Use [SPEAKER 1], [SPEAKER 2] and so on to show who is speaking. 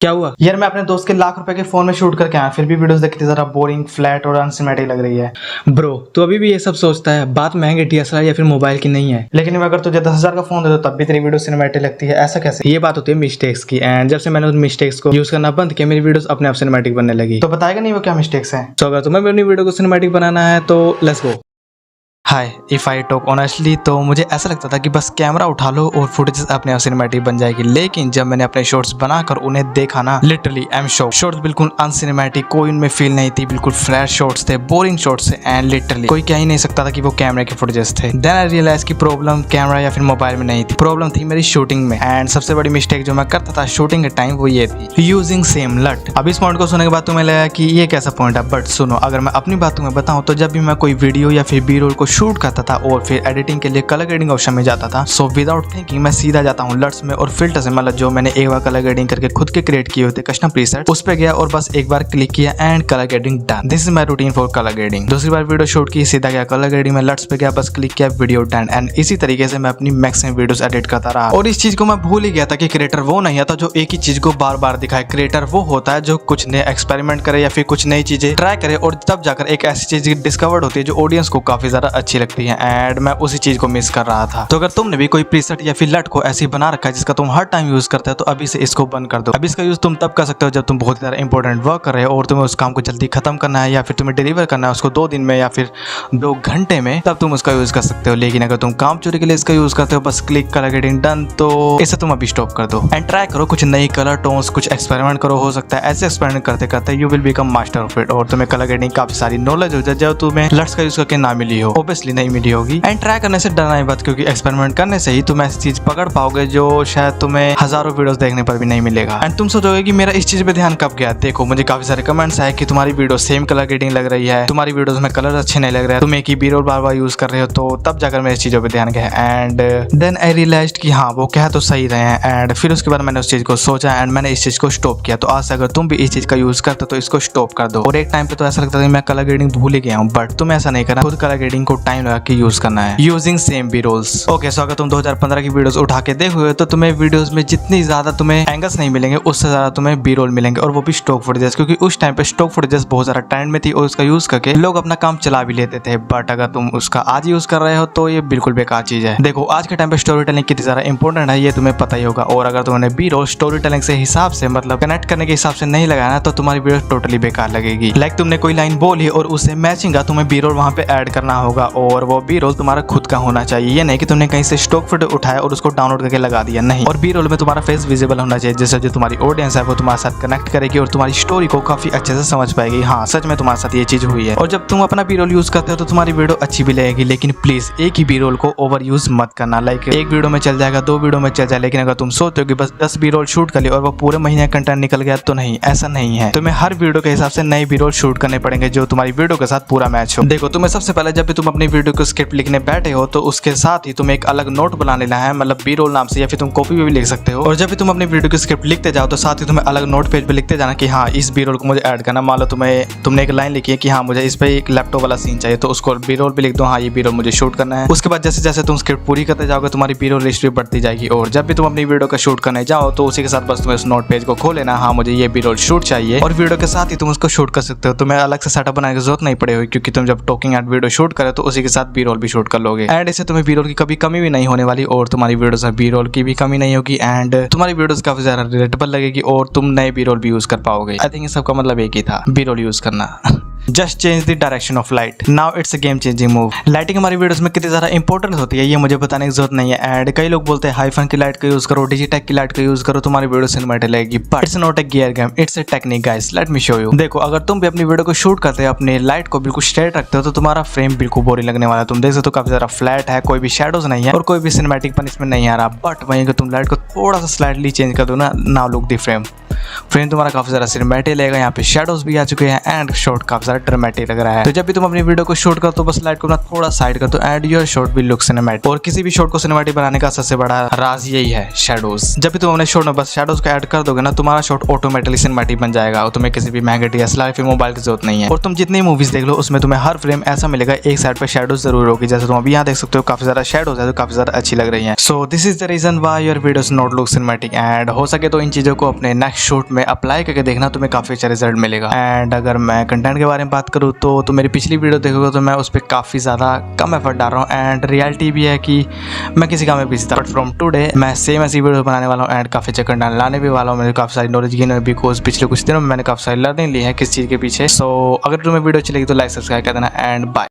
[SPEAKER 1] क्या हुआ यार? मैं अपने दोस्त के लाख रुपए के फोन में शूट करके आया, फिर भी वीडियोस देखती जरा बोरिंग, फ्लैट और अनसिनेमैटिक लग रही है।
[SPEAKER 2] ब्रो तो अभी भी ये सब सोचता है, बात महंगे DSLR या फिर मोबाइल की नहीं है।
[SPEAKER 1] लेकिन अगर तुझे 10,000 का फोन दे दो तब भी तेरी वीडियो सिनेमैटिक लगती है, ऐसा कैसे?
[SPEAKER 2] ये बात होती है मिस्टेक्स की, एंड जब से मैंने उन मिस्टेक्स को यूज करना बंद किया, मेरी वीडियोस अपने आप सिनेमैटिक बनने लगी।
[SPEAKER 1] तो बताएगा नहीं वो क्या मिस्टेक्स हैं?
[SPEAKER 2] तो अगर तुम्हें भी अपनी वीडियो को सिनेमैटिक बनाना है तो let's go. Hi, if I talk honestly तो मुझे ऐसा लगता था कि बस कैमरा उठा लो और फुटेज अपने आप सिनेमैटिक बन जाएगी। लेकिन जब मैंने अपने शॉर्ट्स बनाकर उन्हें देखा ना, literally I am shocked. Shorts बिल्कुल अनसिनेमैटिक, कोई उनमें फील नहीं थी, बिल्कुल फ्लैट शॉर्ट्स थे, बोरिंग शॉर्ट्स थे, एंड लिटरली कोई कह ही नहीं सकता था कि वो कैमरे के फुटेजेस थे। देन आई रियलाइज की प्रॉब्लम कैमरा या फिर मोबाइल में नहीं थी, प्रॉब्लम थी मेरी शूटिंग में। एंड सबसे बड़ी मिस्टेक जो मैं करता था शूटिंग के टाइम वो ये थी, यूजिंग सेम लट। अब इस पॉइंट को सुनने के बाद तुम्हें लगा कि ये कैसा पॉइंट है, बट सुनो, अगर मैं अपनी बात तुम्हें बताऊं तो जब भी मैं कोई वीडियो या फिर बी रोल को शूट करता था और फिर एडिटिंग के लिए कलर ग्रेडिंग ऑप्शन में जाता था, सो विदाउट थिंकिंग मैं सीधा जाता हूँ लट्स में और फिल्टर से, मतलब जो मैंने एक बार कलर ग्रेडिंग करके खुद के क्रिएट किए होते कस्टम प्रीसेट, उस पे गया और बस एक बार क्लिक किया and colour grading done. This is my routine for colour grading. दूसरी बार वीडियो शूट की, सीधा गया कलर ग्रेडिंग में, लट्स पे गया, बस क्लिक किया, वीडियो डन। एंड इसी तरीके से मैं अपनी मैक्सिमम वीडियोस एडिट करता रहा। और इस चीज को मैं भूल ही गया था कि क्रिएटर वो नहीं आता जो एक ही चीज को बार बार दिखाए। क्रिएटर वो होता है जो कुछ नए एक्सपेरिमेंट करे या फिर कुछ नई चीजें ट्राई करे और तब जाकर एक ऐसी चीज डिस्कवर्ड होती है जो ऑडियंस को काफी ज्यादा अच्छी लगती है। एंड मैं उसी चीज को मिस कर रहा था। तो अगर तुमने भी कोई प्रीसेट या फिर लट को ऐसे बना रखा है जिसका तुम हर टाइम यूज करते हो तो अभी से इसको बंद कर दो। अभी इसका यूज तुम तब कर सकते हो जब तुम बहुत ज्यादा इंपॉर्टेंट वर्क कर रहे हो और तुम्हें उस काम को जल्दी खत्म करना है या फिर तुम्हें डिलीवर करना है उसको 2 दिन में या फिर 2 घंटे में, तब तुम उसका यूज कर सकते हो। लेकिन अगर तुम काम चोरी के लिए इसका यूज करते हो, बस क्लिक कलर ग्रेडिंग डन, तो इसे तुम अभी स्टॉप कर दो एंड ट्राई करो कुछ नई कलर टोन्स, कुछ एक्सपेरिमेंट करो। हो सकता है ऐसे एक्सपेरिमेंट करते करते you will become master of it और तुम्हें कलर ग्रेडिंग काफी सारी नॉलेज हो जाए जो तुम्हें लट्स का यूज करके ना मिली हो। ऑब्वियसली नहीं मिली होगी। एंड ट्राई करने से डरना ही बात, क्योंकि एक्सपेरिमेंट करने से ही तुम ऐसी चीज पकड़ पाओगे जो शायद तुम्हें हजारों वीडियोस देखने पर भी नहीं मिलेगा। एंड तुम सोचोगे कि मेरा इस चीज पे ध्यान कब गया। देखो, मुझे काफी सारे कमेंट्स आए कि तुम्हारी वीडियो सेम कलर ग्रेडिंग लग रही है, तुम्हारी वीडियोस में कलर अच्छे नहीं लग रहे हैं, तुम एक ही बी रोल बार बार यूज कर रहे हो, तो तब जाकर मेरी चीजों पे ध्यान गया। एंड देन आई रियलाइज्ड कि हाँ, वो कह तो सही रहे हैं। एंड फिर उसके बाद मैंने उस चीज को सोचा एंड मैंने इस चीज को स्टॉप किया। तो आज से अगर तुम भी इस चीज का यूज करते हो तो इसको स्टॉप कर दो। और एक टाइम पे तो ऐसा लगता था कि मैं कलर ग्रेडिंग भूल ही गया हूँ, बट तुम ऐसा नहीं करना, खुद कलर ग्रेडिंग को टाइम लगा के यूज करना है using same B rules. Okay, so अगर तुम 2015 की वीडियोस उठा के देखोगे तो तुम्हें वीडियोस में जितनी ज्यादा तुम्हें एंगल्स नहीं मिलेंगे उससे ज्यादा तुम्हें बी रोल मिलेंगे, और वो भी स्टॉक फुटेजेस, क्योंकि उस टाइम पे स्टॉक फुटेजेस बहुत ज्यादा ट्रेंड में थी और उसका यूज करके लोग अपना काम चला भी लेते थे। बट अगर तुम उसका आज यूज कर रहे हो तो ये बिल्कुल बेकार चीज है। देखो, आज के टाइम पे स्टोरी टेलिंग कितनी ज्यादा इंपॉर्टेंट है ये तुम्हें पता ही होगा, और अगर तुमने बी रोल स्टोरी टेलिंग से हिसाब से, मतलब कनेक्ट करने के हिसाब से नहीं लगाया तो तुम्हारी वीडियो टोटली बेकार लगेगी। लाइक तुमने कोई लाइन बोली और उससे मैचिंग का तुम्हें बी रोल वहां पे ऐड करना होगा, और वो बी रोल तुम्हारा खुद का होना चाहिए। ये नहीं कि तुमने कहीं से स्टॉक फुटेज उठाया और उसको डाउनलोड करके लगा दिया, नहीं। और बी रोल में तुम्हारा फेस विजिबल होना चाहिए, जिससे जो तुम्हारी ऑडियंस है वो तुम्हारे साथ कनेक्ट करेगी और तुम्हारी स्टोरी को काफी अच्छे से समझ पाएगी। हाँ, सच में तुम्हारे साथ ये चीज हुई है। और जब तुम अपना बी रोल यूज करते हो तो तुम्हारी वीडियो अच्छी भी लगेगी, लेकिन प्लीज एक ही बी रोल को ओवर यूज मत करना। लाइक एक वीडियो में चल जाएगा, 2 वीडियो में चल जाए, लेकिन अगर तुम सोचते हो कि बस 10 बी रोल शूट कर लिया और वो पूरे महीने कंटेंट निकल गया, तो नहीं, ऐसा नहीं है। तुम्हें हर वीडियो के हिसाब से नए बी रोल शूट करने पड़ेंगे जो तुम्हारी वीडियो के साथ पूरा मैच हो। देखो, तुम्हें सबसे पहले जब भी तुम अपनी वीडियो को स्क्रिप्ट लिखने बैठे हो तो उसके साथ ही तुम्हें एक अलग नोट बना लेना है, मतलब बी रोल नाम से, या फिर तुम कॉपी में भी लिख सकते हो। और जब भी तुम अपनी वीडियो की स्क्रिप्ट लिखते जाओ तो साथ ही तुम्हें अलग नोट पेज पे लिखते जाना कि हाँ, इस बी रोल को मुझे ऐड करना। मान लो तुमने एक लाइन लिखी है कि हाँ, मुझे इस पे एक लैपटॉप वाला सीन चाहिए, तो उसको बी रोल पे लिख दो, हाँ, ये बी रोल मुझे शूट करना है। उसके बाद जैसे जैसे तुम स्क्रिप्ट पूरी करते जाओगे तुम्हारी बी रोल हिस्ट्री बढ़ती जाएगी, और जब भी तुम अपनी वीडियो का शूट करने जाओ तो उसी के साथ बस तुम्हें उस नोट पेज को खोल लेना, हाँ, मुझे ये बी रोल शूट चाहिए, और वीडियो के साथ ही तुम उसको शूट कर सकते हो। तुम्हें अलग से सेटअप बनाने की जरूरत नहीं पड़ेगी, क्योंकि तुम जब टॉकिंग एंड वीडियो शूट करे तो उसी के साथ बी रोल भी शूट कर लोगे। एंड इससे तुम्हें बी रोल की कभी कमी भी नहीं होने वाली और तुम्हारी वीडियोस में बी रोल की भी कमी नहीं होगी, एंड तुम्हारी वीडियोस काफी ज्यादा रिलेटेबल लगेगी और तुम नए बी रोल भी यूज कर पाओगे। आई थिंक इस सब का मतलब एक ही था, बी रोल यूज करना। Just change the direction of light, now it's a game changing move. Lighting हमारी वीडियोस में कितनी ज्यादा इंपॉर्टेंट होती है ये मुझे बताने की जरूरत नहीं है। एंड कई लोग बोलते हैं हाईफन की लाइट का यूज करो, डिजिटेक की लाइट का यूज करो, तुम्हारी वीडियो सिनेमैटिक लगेगी, but it's not a gear game, it's a technique guys, let me show you. देखो, अगर तुम भी अपनी वीडियो को शूट करते हो अपने लाइट को बिल्कुल स्ट्रेट रखते हो तो तुम्हारा फ्रेम बिल्कुल बोरिंग लगने वाला है। तुम देख सकते हो काफी ज्यादा फ्लैट है, कोई भी शेडोज नहीं है और कोई भी सिनेमैटिक पनिशमेंट नहीं आ रहा। बट वहीं अगर तुम लाइट को थोड़ा सा स्लाइटली चेंज कर दो ना, now look the frame, frame तुम्हारा काफी सारा सिनेमैटिक लगेगा, यहाँ पे शेडोज भी आ चुके हैं एंड शॉट काफी सारा ड्रामेटिक लग रहा है। तो जब भी तुम अपनी वीडियो को शूट करो तो बस लाइट को ना थोड़ा साइड कर दो and your shot will look cinematic. और किसी भी शॉट को सिनेमैटिक बनाने का सबसे बड़ा राज यही है, शेडोज। जब भी तुम अपने शॉट में बस शेडोज को ऐड कर दोगे ना, तुम्हारा शॉट ऑटोमेटिकली सिनेमैटिक बन जाएगा और तुम्हें किसी भी महंगे DSLR फिर मोबाइल की जरूरत नहीं है। और तुम जितनी मूवीज देख लो उसमें तुम्हें हर फ्रेम ऐसा मिलेगा एक साइड पे शेडोज जरूर होगी। जैसे तुम अभी यहाँ देख सकते हो काफी ज्यादा शेडोज है तो काफी ज्यादा अच्छी लग रही है। So this is the reason why your videos not look cinematic. And हो सके तो इन चीजों को अपने नेक्स्ट शूट में अप्लाई करके देखना, तुम्हें काफी अच्छा रिजल्ट मिलेगा। एंड अगर मैं कंटेंट के बारे में बात करूँ तो मेरी पिछली वीडियो देखोगे तो मैं उस पर काफी ज्यादा कम एफर्ट डाल रहा हूँ एंड रियलिटी भी है कि मैं किसी काम में बिजी था। बट फ्रॉम टुडे मैं सेम ऐसी वीडियो बनाने वाला हूँ एंड काफी अच्छा कंटेंट लाने भी वाला हूँ। मैंने काफी सारी नॉलेज गेन हुई बिकॉज पिछले कुछ दिनों में मैंने काफी सारी लर्निंग ली है किस चीज के पीछे। सो अगर तुम्हें वीडियो अच्छी लगी तो लाइक सब्सक्राइब कर देना एंड बाय।